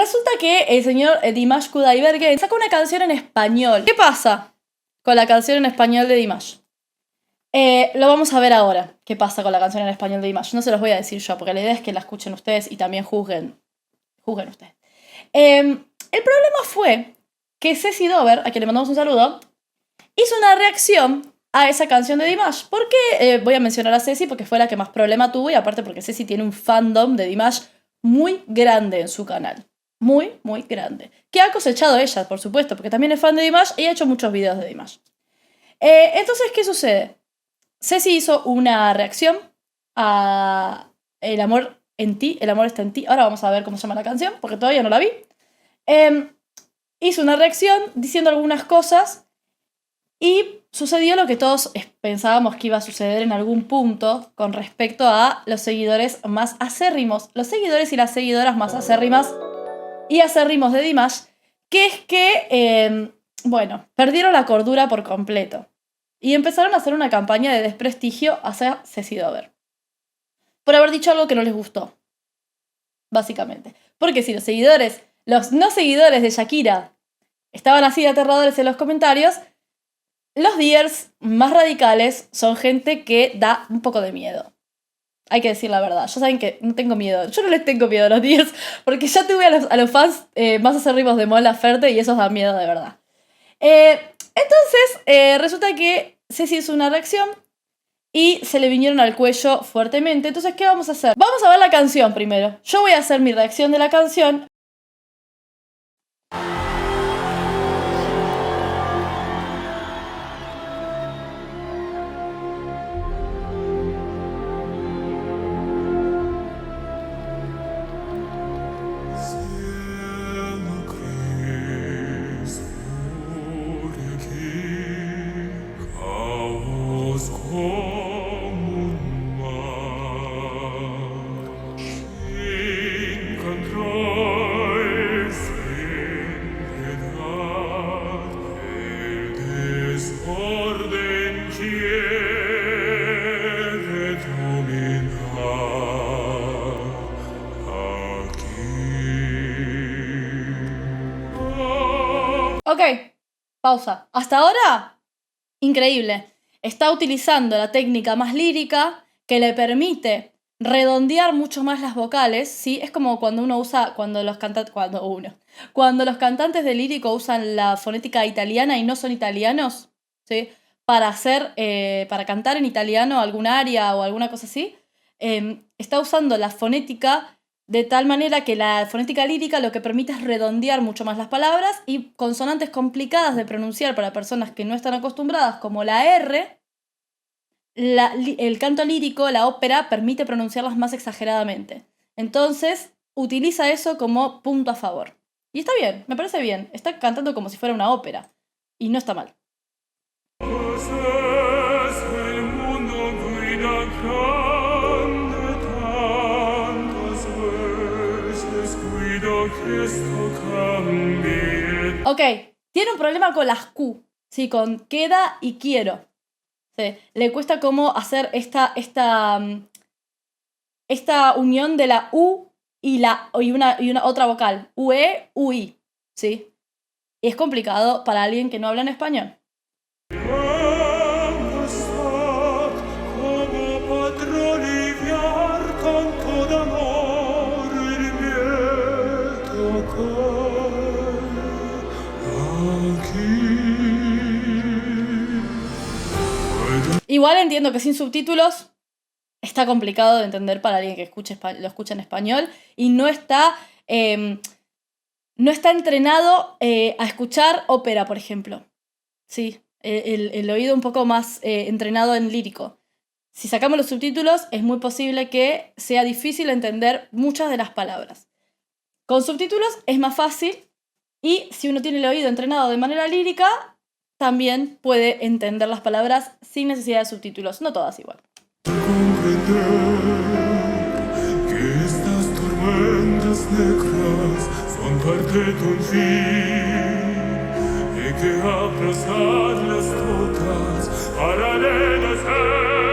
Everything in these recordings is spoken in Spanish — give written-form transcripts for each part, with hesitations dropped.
Resulta que el señor Dimash Kudaibergen sacó una canción en español. ¿Qué pasa con la canción en español de Dimash? Lo vamos a ver ahora. ¿Qué pasa con la canción en español de Dimash? No se los voy a decir yo, porque la idea es que la escuchen ustedes y también juzguen ustedes. El problema fue que Ceci Dover, a quien le mandamos un saludo, hizo una reacción a esa canción de Dimash. ¿Por qué voy a mencionar a Ceci? Porque fue la que más problema tuvo, y aparte porque Ceci tiene un fandom de Dimash muy grande en su canal. Muy, muy grande. Que ha cosechado ella, por supuesto, porque también es fan de Dimash y ha hecho muchos videos de Dimash. Entonces, ¿qué sucede? Ceci hizo una reacción a El amor en ti, el amor está en ti. Ahora vamos a ver cómo se llama la canción, porque todavía no la vi. Hizo una reacción diciendo algunas cosas y sucedió lo que todos pensábamos que iba a suceder en algún punto con respecto a los seguidores más acérrimos, los seguidores y las seguidoras más acérrimas y acérrimos de Dimash, que es que, perdieron la cordura por completo y empezaron a hacer una campaña de desprestigio hacia Ceci Dover por haber dicho algo que no les gustó, básicamente. Porque si los no seguidores de Shakira estaban así de aterradores en los comentarios, los Dears más radicales son gente que da un poco de miedo. Hay que decir la verdad. Ya saben que no tengo miedo. Yo no les tengo miedo a los Dears, porque ya tuve a los fans más acérrimos de Mon Laferte y esos dan miedo de verdad. Entonces, resulta que Ceci hizo una reacción y se le vinieron al cuello fuertemente. Entonces, ¿qué vamos a hacer? Vamos a ver la canción primero. Yo voy a hacer mi reacción de la canción. Ok, pausa. Hasta ahora, increíble. Está utilizando la técnica más lírica que le permite redondear mucho más las vocales, ¿sí? Es como cuando los cantantes de lírico usan la fonética italiana y no son italianos, ¿sí? Para cantar en italiano algún aria o alguna cosa así, está usando la fonética de tal manera que la fonética lírica lo que permite es redondear mucho más las palabras, y consonantes complicadas de pronunciar para personas que no están acostumbradas, como la R, el canto lírico, la ópera, permite pronunciarlas más exageradamente. Entonces, utiliza eso como punto a favor. Y está bien, me parece bien. Está cantando como si fuera una ópera. Y no está mal. Ok, tiene un problema con las Q, ¿sí? Con queda y quiero. ¿Sí? Le cuesta como hacer esta unión de la U y una otra vocal. UE, UI, ¿sí? Y es complicado para alguien que no habla en español. Igual entiendo que sin subtítulos está complicado de entender para alguien que lo escucha en español y no está entrenado a escuchar ópera, por ejemplo. Sí, el oído un poco más entrenado en lírico. Si sacamos los subtítulos, es muy posible que sea difícil entender muchas de las palabras. Con subtítulos es más fácil, y si uno tiene el oído entrenado de manera lírica, también puede entender las palabras sin necesidad de subtítulos. No todas igual. Comprender que estas tormentas negras son parte de un fin y que abrazarlas todas para renacer,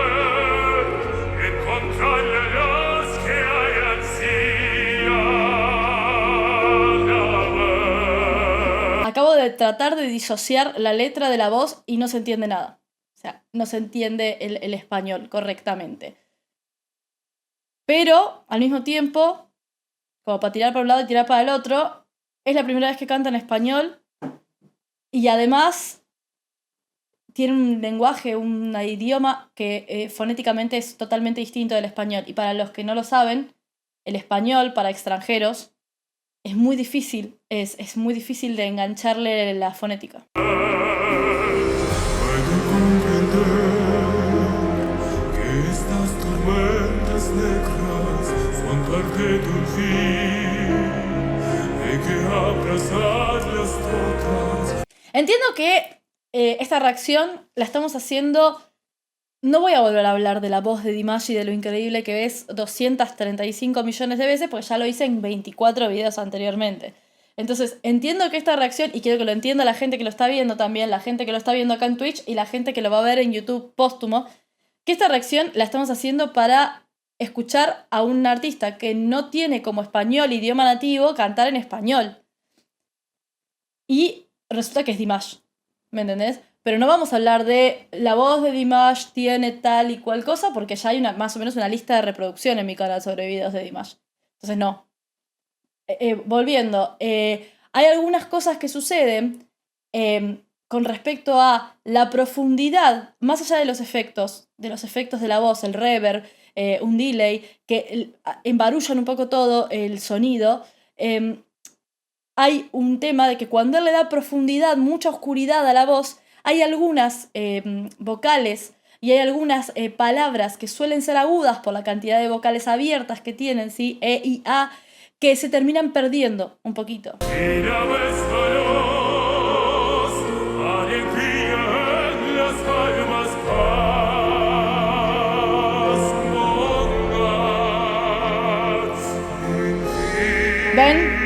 encontrar la luz que hay ansía de tratar de disociar la letra de la voz y no se entiende nada. O sea, no se entiende el español correctamente. Pero, al mismo tiempo, como para tirar para un lado y tirar para el otro, es la primera vez que canta en español y además tiene un lenguaje, un idioma que fonéticamente es totalmente distinto del español. Y para los que no lo saben, el español para extranjeros es muy difícil, es muy difícil de engancharle la fonética. Puedo comprender que estas tormentas negras son parte de un fin, hay que abrazarlas todas. Entiendo que esta reacción la estamos haciendo. No voy a volver a hablar de la voz de Dimash y de lo increíble que es 235 millones de veces, porque ya lo hice en 24 videos anteriormente. Entonces, entiendo que esta reacción, y quiero que lo entienda la gente que lo está viendo también, la gente que lo está viendo acá en Twitch y la gente que lo va a ver en YouTube póstumo, que esta reacción la estamos haciendo para escuchar a un artista que no tiene como español idioma nativo cantar en español. Y resulta que es Dimash, ¿me entendés? Pero no vamos a hablar de la voz de Dimash tiene tal y cual cosa, porque ya hay más o menos una lista de reproducción en mi canal sobre videos de Dimash. Entonces no. Volviendo, hay algunas cosas que suceden con respecto a la profundidad, más allá de los efectos de la voz, el reverb, un delay, que embarullan un poco todo el sonido. Hay un tema de que cuando él le da profundidad, mucha oscuridad a la voz, hay algunas vocales y hay algunas palabras que suelen ser agudas por la cantidad de vocales abiertas que tienen, ¿sí? E y A, que se terminan perdiendo un poquito. ¿Ven?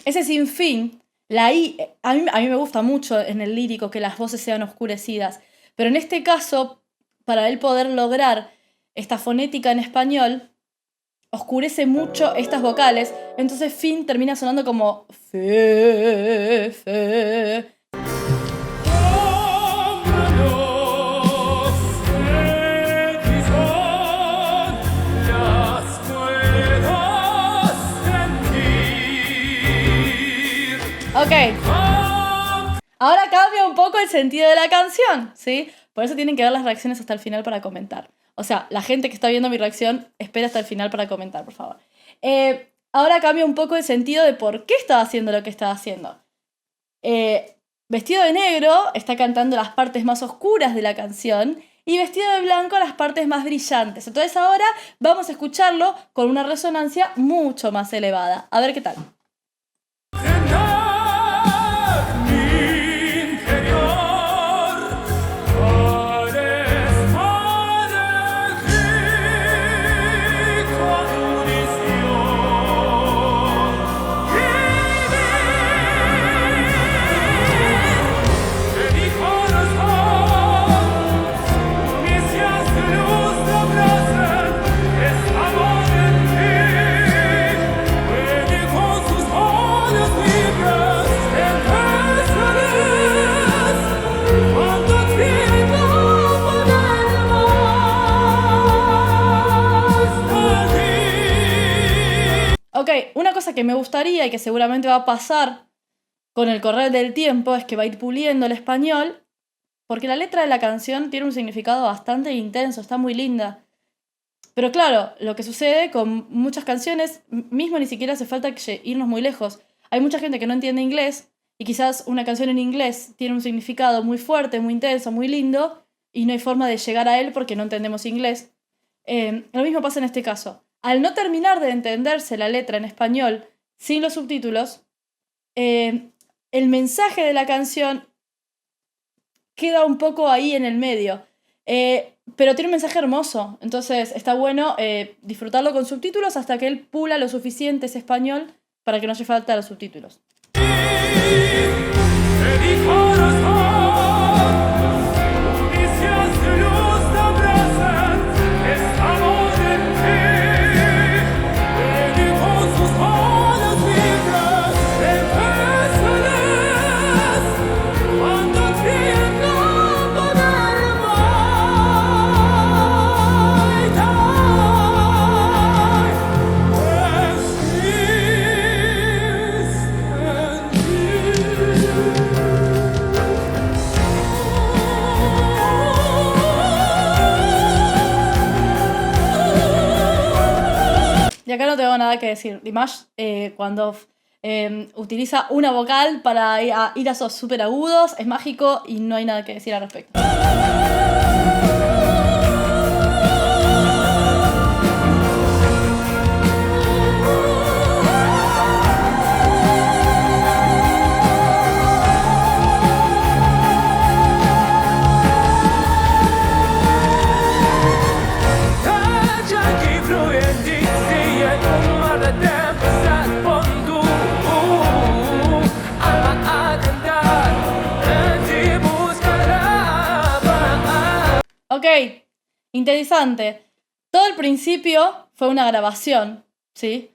Ese sin fin, la I, a mí me gusta mucho en el lírico que las voces sean oscurecidas, pero en este caso, para él poder lograr esta fonética en español, oscurece mucho estas vocales, entonces fin termina sonando como fe, fe. Ok, ahora cambia un poco el sentido de la canción, ¿sí? Por eso tienen que ver las reacciones hasta el final para comentar. O sea, la gente que está viendo mi reacción, espera hasta el final para comentar, por favor. Ahora cambia un poco el sentido de por qué estaba haciendo lo que estaba haciendo. Vestido de negro está cantando las partes más oscuras de la canción y vestido de blanco las partes más brillantes. Entonces ahora vamos a escucharlo con una resonancia mucho más elevada. A ver qué tal. Ok, una cosa que me gustaría y que seguramente va a pasar con el correr del tiempo es que va a ir puliendo el español, porque la letra de la canción tiene un significado bastante intenso, está muy linda. Pero claro, lo que sucede con muchas canciones, mismo ni siquiera hace falta irnos muy lejos. Hay mucha gente que no entiende inglés y quizás una canción en inglés tiene un significado muy fuerte, muy intenso, muy lindo y no hay forma de llegar a él porque no entendemos inglés. Lo mismo pasa en este caso. Al no terminar de entenderse la letra en español sin los subtítulos, el mensaje de la canción queda un poco ahí en el medio. Pero tiene un mensaje hermoso, entonces está bueno disfrutarlo con subtítulos hasta que él pula lo suficiente ese español para que no hace falta los subtítulos. Y acá no tengo nada que decir. Dimash, cuando utiliza una vocal para ir a esos super agudos, es mágico y no hay nada que decir al respecto. Ok, interesante. Todo el principio fue una grabación, ¿sí?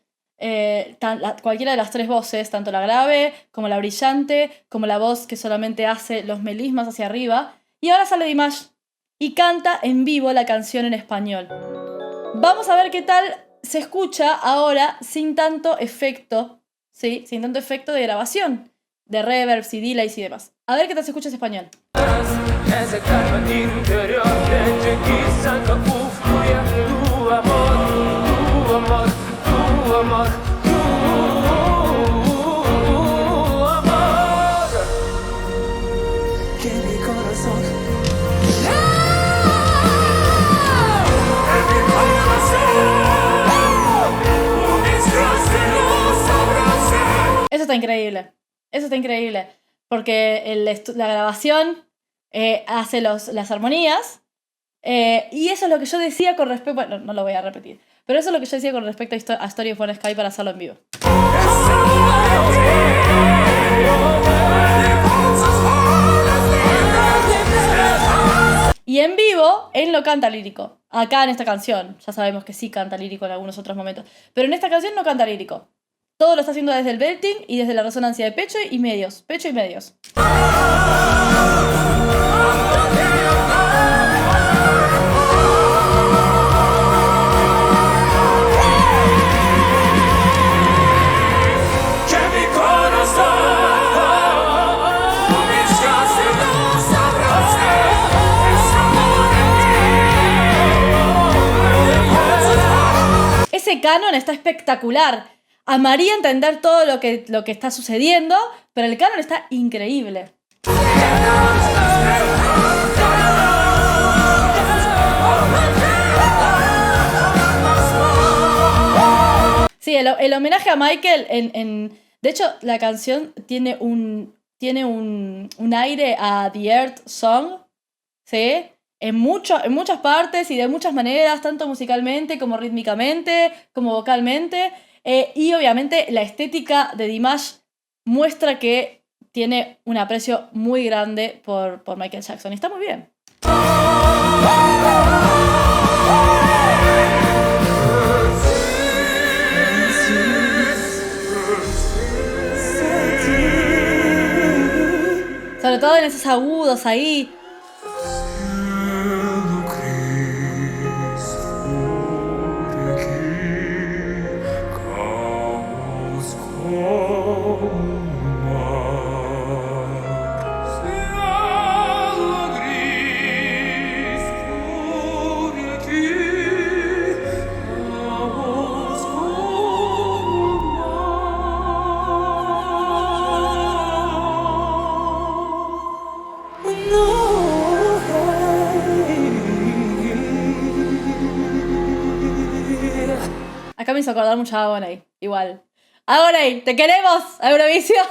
Cualquiera de las tres voces, tanto la grave, como la brillante, como la voz que solamente hace los melismas hacia arriba. Y ahora sale Dimash y canta en vivo la canción en español. Vamos a ver qué tal se escucha ahora sin tanto efecto, ¿sí? Sin tanto efecto de grabación, de reverbs y delays y demás. A ver qué tal se escucha ese español. Ese calma interior de quizá que furia tu amor, tu amor, tu amor, tu amor. Que mi corazón. Eso está increíble. Eso está increíble. Porque la grabación hace las armonías. Y eso es lo que yo decía con respecto... Bueno, no lo voy a repetir. Pero eso es lo que yo decía con respecto a Story of One Sky para hacerlo en vivo. Y en vivo, él no canta lírico. Acá en esta canción. Ya sabemos que sí canta lírico en algunos otros momentos. Pero en esta canción no canta lírico. Todo lo está haciendo desde el belting y desde la resonancia de pecho y medios. Pecho y medios. Ese canon está espectacular. Amaría entender todo lo que está sucediendo, pero el canon está increíble. Sí, el homenaje a Michael de hecho, la canción tiene un aire a The Earth Song, ¿sí? En muchas partes y de muchas maneras, tanto musicalmente como rítmicamente, como vocalmente. Y obviamente la estética de Dimash muestra que tiene un aprecio muy grande por Michael Jackson. Y está muy bien. Sobre todo en esos agudos ahí. Acá me hizo acordar mucho a Agoney, igual. Agoney, te queremos, Eurovisión.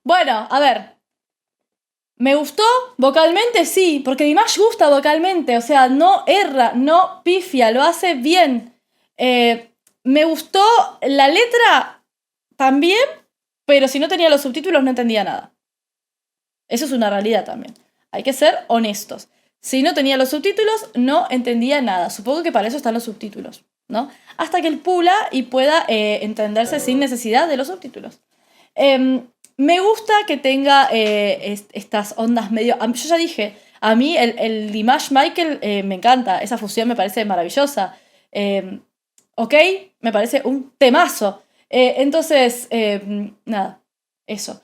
Bueno, a ver. ¿Me gustó? Vocalmente sí, porque Dimash gusta vocalmente, o sea, no erra, no pifia, lo hace bien. Me gustó la letra también, pero si no tenía los subtítulos no entendía nada. Eso es una realidad también. Hay que ser honestos. Si no tenía los subtítulos, no entendía nada. Supongo que para eso están los subtítulos, ¿no? Hasta que él pula y pueda entenderse sin necesidad de los subtítulos. Me gusta que tenga estas ondas medio... Yo ya dije, a mí el Dimash Michael me encanta. Esa fusión me parece maravillosa. Ok, me parece un temazo. Entonces, nada, eso.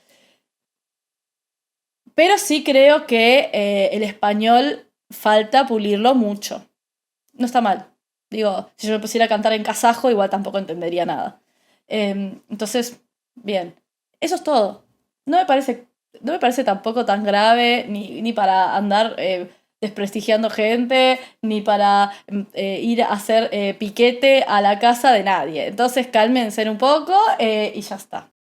Pero sí creo que el español falta pulirlo mucho. No está mal. Digo, si yo me pusiera a cantar en kazajo, igual tampoco entendería nada. Entonces, bien. Eso es todo. No me parece tampoco tan grave, ni para andar desprestigiando gente, ni para ir a hacer piquete a la casa de nadie. Entonces, cálmense un poco y ya está.